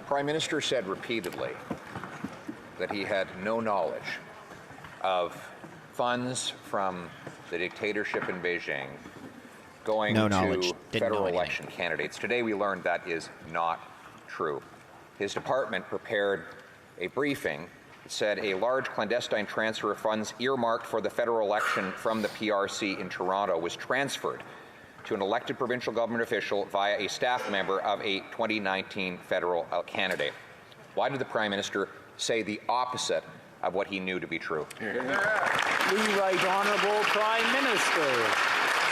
Prime Minister said repeatedly that he had no knowledge of funds from the dictatorship in Beijing going to federal election candidates. Today we learned that is not true. His department prepared a briefing that said a large clandestine transfer of funds earmarked for the federal election from the PRC in Toronto was transferred to an elected provincial government official via a staff member of a 2019 federal candidate. Why did the Prime Minister say the opposite of what he knew to be true? The Right Honourable Prime Minister.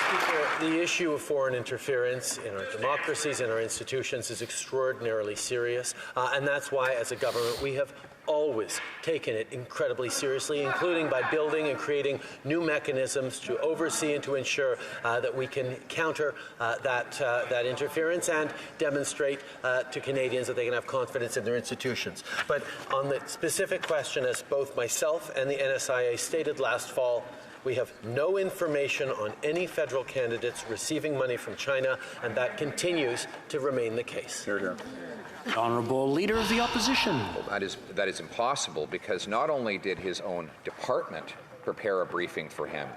Speaker, the issue of foreign interference in our democracies and our institutions is extraordinarily serious, and that's why, as a government, we have always taken it incredibly seriously, including by building and creating new mechanisms to oversee and to ensure that we can counter that interference and demonstrate to Canadians that they can have confidence in their institutions. But on the specific question, as both myself and the NSIA stated last fall, we have no information on any federal candidates receiving money from China, and that continues to remain the case. Hear, hear. Honourable Leader of the Opposition. Well, that is impossible, because not only did his own department prepare a briefing for him,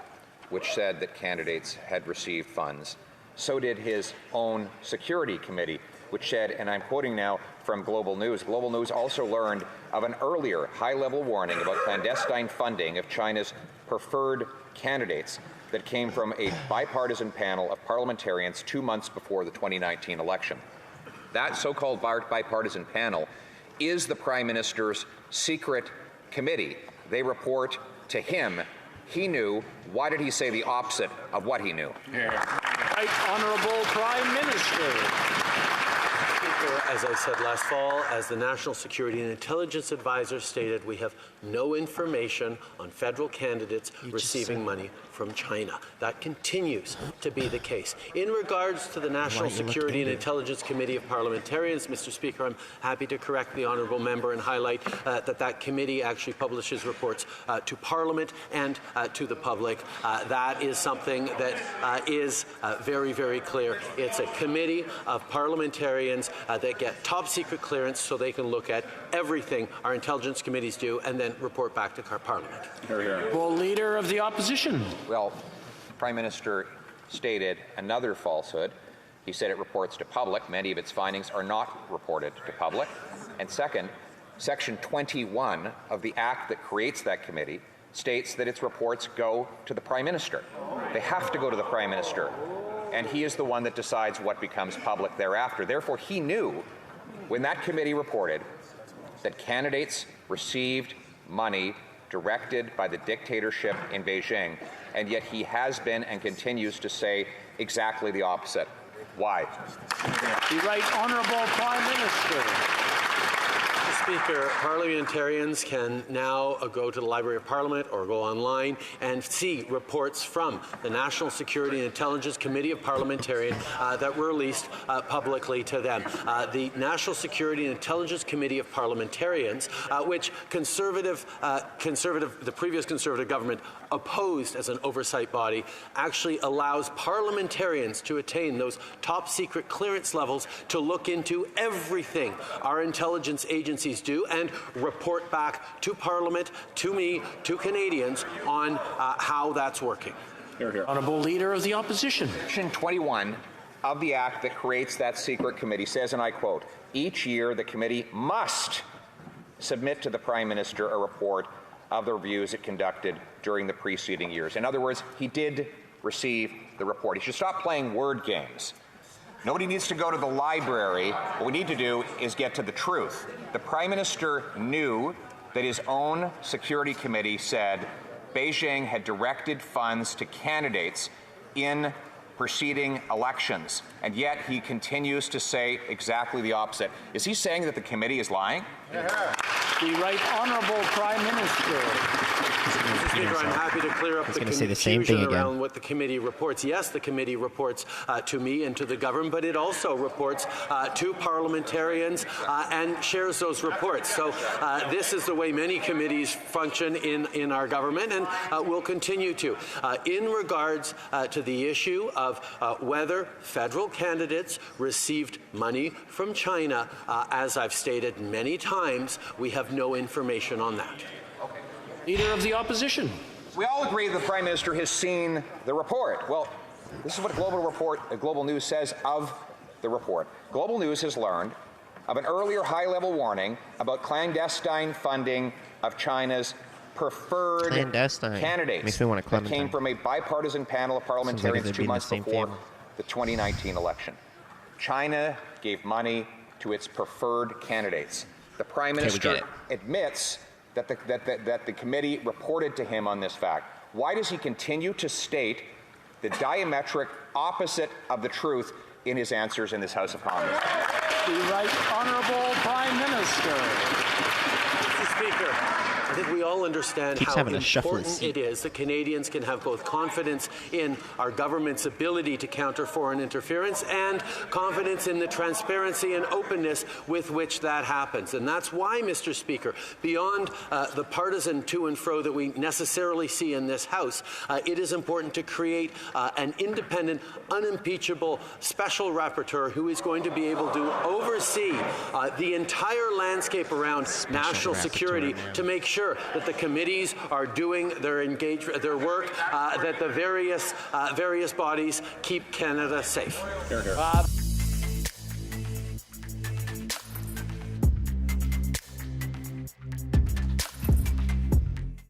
which said that candidates had received funds, so did his own security committee, which said, and I'm quoting now from Global News, Global News also learned of an earlier high-level warning about clandestine funding of China's preferred candidates that came from a bipartisan panel of parliamentarians 2 months before the 2019 election. That so-called bipartisan panel is the Prime Minister's secret committee. They report to him. He knew. Why did he say the opposite of what he knew? Right Honourable Prime Minister. As I said last fall, as the National Security and Intelligence Advisor stated, we have no information on federal candidates receiving money from China. That continues to be the case. In regards to the National Security and Intelligence Committee of Parliamentarians, Mr. Speaker, I'm happy to correct the honourable member and highlight that committee actually publishes reports to Parliament and to the public. That is something that is very, very clear. It's a committee of parliamentarians that get top secret clearance so they can look at everything our intelligence committees do and then report back to our Parliament. Well, Leader of the Opposition. Well, the Prime Minister stated another falsehood. He said it reports to public. Many of its findings are not reported to public. And second, Section 21 of the Act that creates that committee states that its reports go to the Prime Minister. They have to go to the Prime Minister, and he is the one that decides what becomes public thereafter. Therefore, he knew when that committee reported that candidates received money directed by the dictatorship in Beijing, and yet he has been and continues to say exactly the opposite. Why? The Right Honourable Prime Minister. Speaker, parliamentarians can now go to the Library of Parliament or go online and see reports from the National Security and Intelligence Committee of Parliamentarians that were released publicly to them. The National Security and Intelligence Committee of Parliamentarians, which the previous Conservative government opposed as an oversight body, actually allows parliamentarians to attain those top secret clearance levels to look into everything our intelligence agencies do and report back to Parliament, to me, to Canadians on how that's working. Hear, hear. Honourable Leader of the Opposition. Section 21 of the Act that creates that secret committee says, and I quote, each year the committee must submit to the Prime Minister a report of the reviews it conducted during the preceding years. In other words, he did receive the report. He should stop playing word games. Nobody needs to go to the library. What we need to do is get to the truth. The Prime Minister knew that his own security committee said Beijing had directed funds to candidates in preceding elections, and yet he continues to say exactly the opposite. Is he saying that the committee is lying? The Right Honourable Prime Minister. Mr. Speaker, I'm happy to clear up the confusion around what the committee reports. Yes, the committee reports to me and to the government, but it also reports to parliamentarians and shares those reports. So this is the way many committees function in our government, and will continue to. In regards to the issue of whether federal candidates received money from China, as I've stated many times, we have no information on that. Leader of the Opposition. We all agree the Prime Minister has seen the report. Well, this is what Global News says of the report. Global News has learned of an earlier high-level warning about clandestine funding of China's preferred candidates Makes me want to that came from a bipartisan panel of parliamentarians 2 months before the 2019 election. China gave money to its preferred candidates. The Prime Minister admits that the committee reported to him on this fact. Why does he continue to state the diametric opposite of the truth in his answers in this House of Commons? The Right Honourable Prime Minister. Mr. Speaker, I think we all understand how important it is that Canadians can have both confidence in our government's ability to counter foreign interference and confidence in the transparency and openness with which that happens. And that's why, Mr. Speaker, beyond the partisan to and fro that we necessarily see in this House, it is important to create an independent, unimpeachable special rapporteur who is going to be able to oversee the entire landscape around national security to make sure that the committees are doing their work, that the various bodies keep Canada safe.